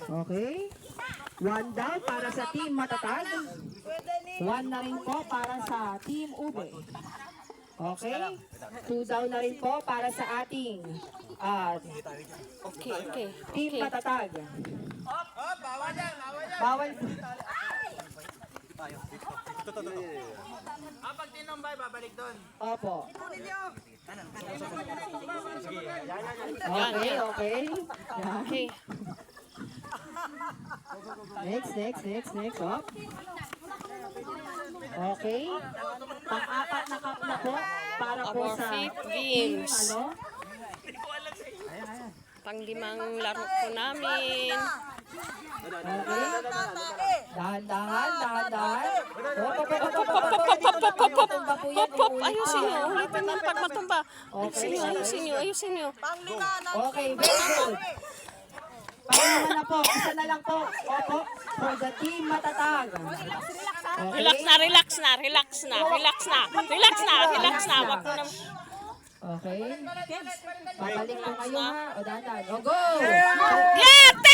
Okay. 1 down para sa team Matatag. 1 na rin po para sa team Ube. Okay. 2 down na rin po para sa ating Okay. team Matatag. Bawal. Pag tinumbay, babalik doon. Opo. Okay. Yan. Okay. Next. Up. Okay. Pang-apat na cup na po para po Our sa fifth team, games. Panglimang laro po namin. Okay. Dahan-dahan. Pop, ayusin nyo. Ulitin mo pag matumba. Ayusin nyo. Okay, very good. Panglima na po, isa na lang po. Opo, for the team Matatag. Okay. Relax na. Wag mo na. Okay. Babalik po kayo ha. O dahan-dahan. O go! Yeah!